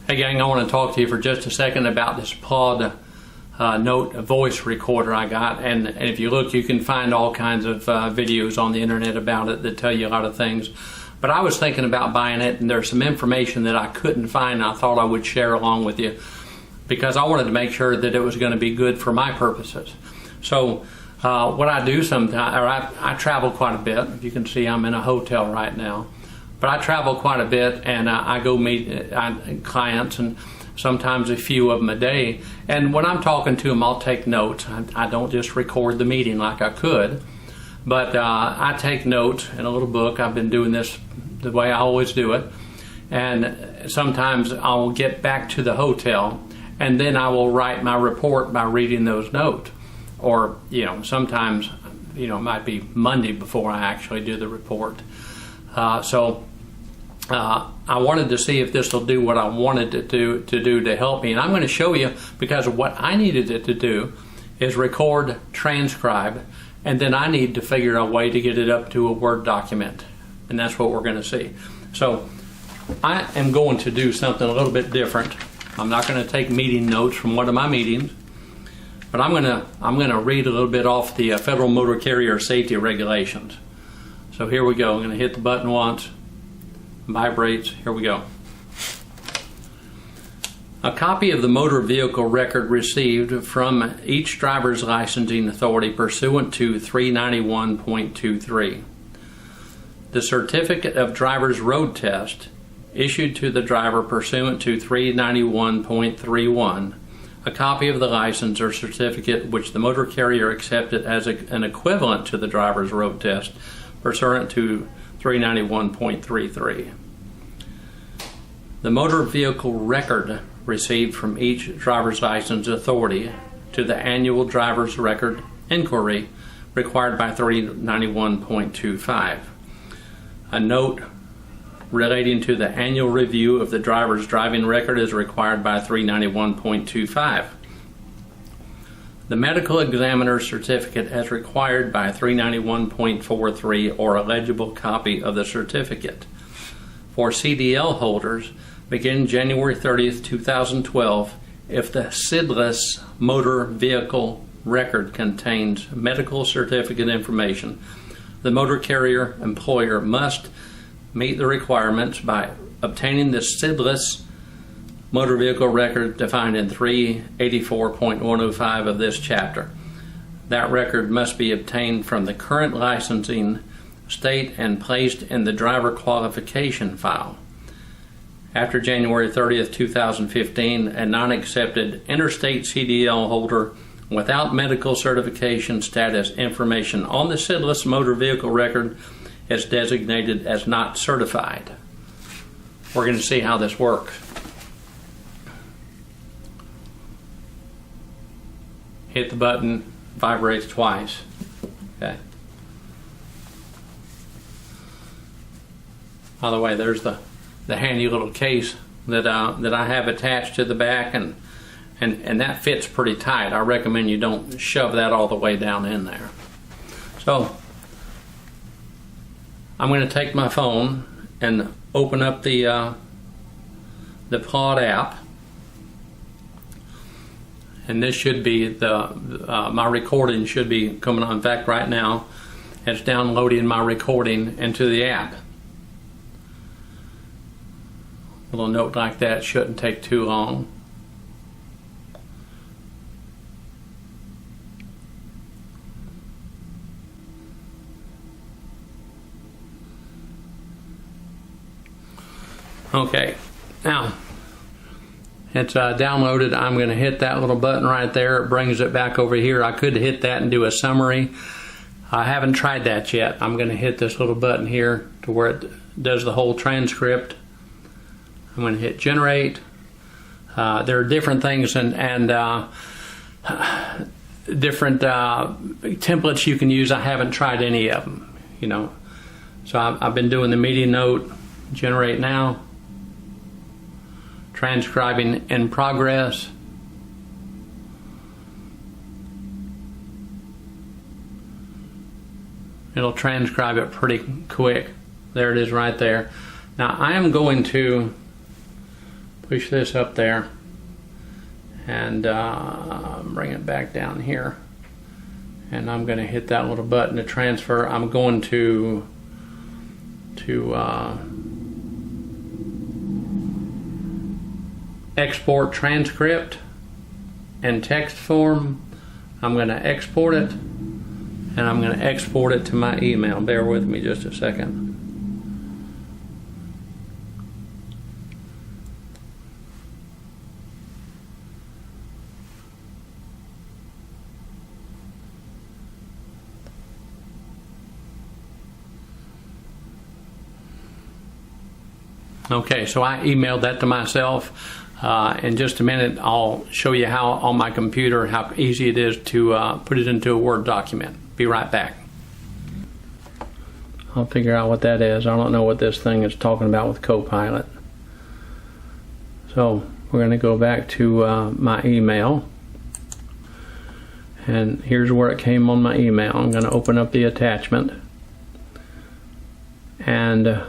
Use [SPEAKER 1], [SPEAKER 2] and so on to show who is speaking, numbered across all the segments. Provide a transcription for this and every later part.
[SPEAKER 1] Hey gang, I want to talk to you for just a second about this Plaud note voice recorder I got, and if you look you can find all kinds of videos on the internet about it that tell you a lot of things. But I was thinking about buying it, and there's some information that I couldn't find and I thought I would share along with you because I wanted to make sure that it was going to be good for my purposes. So what I do sometimes, or I travel quite a bit. You can see I'm in a hotel right now. But I travel quite a bit, and I go meet clients, and sometimes a few of them a day. And when I'm talking to them, I'll take notes. I don't just record the meeting like I could, but I take notes in a little book. I've been doing this the way I always do it. And sometimes I'll get back to the hotel, and then I will write my report by reading those notes. Or, sometimes, it might be Monday before I actually do the report. I wanted to see if this will do what I wanted it to do to help me. And I'm going to show you, because of what I needed it to do is record, transcribe, and then I need to figure out a way to get it up to a Word document. And that's what we're going to see. So I am going to do something a little bit different. I'm not going to take meeting notes from one of my meetings, but I'm going to read a little bit off the Federal Motor Carrier Safety Regulations. So here we go. I'm going to hit the button once. Vibrates. Here we go. A copy of the motor vehicle record received from each driver's licensing authority pursuant to 391.23. The certificate of driver's road test issued to the driver pursuant to 391.31. A copy of the license or certificate which the motor carrier accepted as an equivalent to the driver's road test pursuant to 391.33. The motor vehicle record received from each driver's license authority to the annual driver's record inquiry required by 391.25. A note relating to the annual review of the driver's driving record is required by 391.25. The medical examiner certificate as required by 391.43 or a legible copy of the certificate. For CDL holders, beginning January 30th, 2012, if the SIDless motor vehicle record contains medical certificate information, the motor carrier employer must meet the requirements by obtaining the SIDless motor vehicle record defined in 384.105 of this chapter. That record must be obtained from the current licensing state and placed in the driver qualification file. After January 30th, 2015, a non-accepted interstate CDL holder without medical certification status information on the SIDless motor vehicle record is designated as not certified. We're going to see how this works. Hit the button, vibrates twice. Okay. By the way, there's the handy little case that I have attached to the back, and that fits pretty tight. I recommend you don't shove that all the way down in there. So I'm going to take my phone and open up the Plaud app. And this should be my recording should be coming on. In fact, right now, it's downloading my recording into the app. A little note like that shouldn't take too long. Okay, now it's downloaded. I'm going to hit that little button right there. It brings it back over here. I could hit that and do a summary. I haven't tried that yet. I'm going to hit this little button here to where it does the whole transcript. I'm going to hit generate. There are different things and different templates you can use. I haven't tried any of them, So I've been doing the meeting note, generate now. Transcribing in progress. It'll transcribe it pretty quick. There it is right there. Now I am going to push this up there and bring it back down here. And I'm going to hit that little button to transfer. I'm going to export transcript and text form. I'm going to export it, and I'm going to export it to my email. Bear with me just a second. Okay, so I emailed that to myself. In just a minute, I'll show you how on my computer, how easy it is to put it into a Word document. Be right back. I'll figure out what that is. I don't know what this thing is talking about with Copilot. So we're going to go back to my email. And here's where it came on my email. I'm going to open up the attachment. And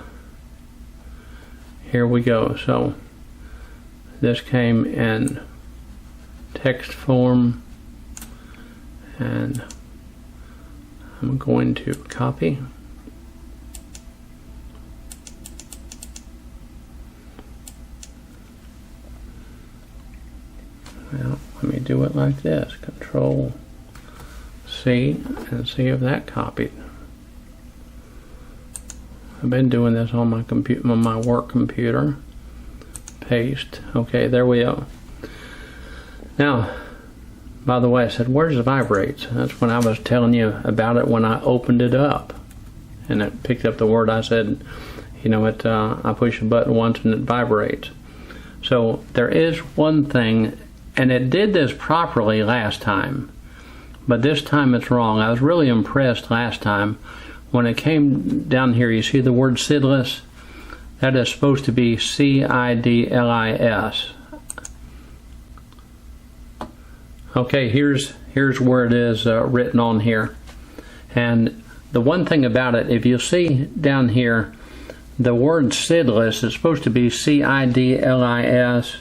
[SPEAKER 1] here we go. So this came in text form, and I'm going to copy. Well, let me do it like this. Control C and see if that copied. I've been doing this on my computer, on my work computer. Paste. Okay, there we go. Now, by the way, I said, where's the vibrates? That's when I was telling you about it when I opened it up. And it picked up the word. I said, you know, I push a button once and it vibrates. So there is one thing, and it did this properly last time, but this time it's wrong. I was really impressed last time. When it came down here, you see the word sidless? That is supposed to be C-I-D-L-I-S. Okay, here's where it is written on here. And the one thing about it, if you see down here, the word sidless is supposed to be C-I-D-L-I-S.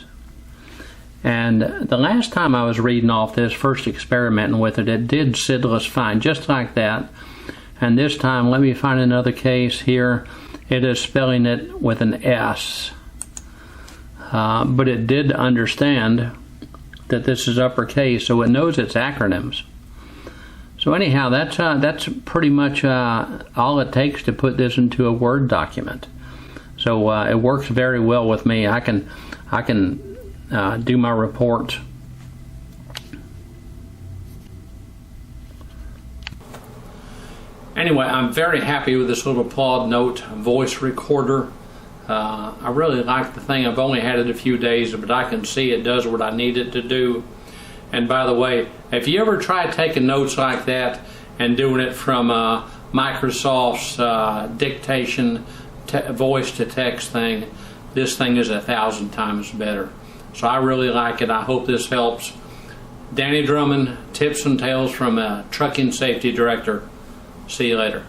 [SPEAKER 1] And the last time I was reading off this, first experimenting with it, it did sidless fine, just like that. And this time, let me find another case here. It is spelling it with an S. But it did understand that this is uppercase, so it knows its acronyms. So anyhow, that's pretty much all it takes to put this into a Word document. So it works very well with me. I can do my report. Anyway, I'm very happy with this little Plaud Note voice recorder. I really like the thing. I've only had it a few days, but I can see it does what I need it to do. And by the way, if you ever try taking notes like that and doing it from Microsoft's dictation voice to text thing, this thing is 1,000 times better. So I really like it. I hope this helps. Danny Drummond, tips and tales from a trucking safety director. See you later.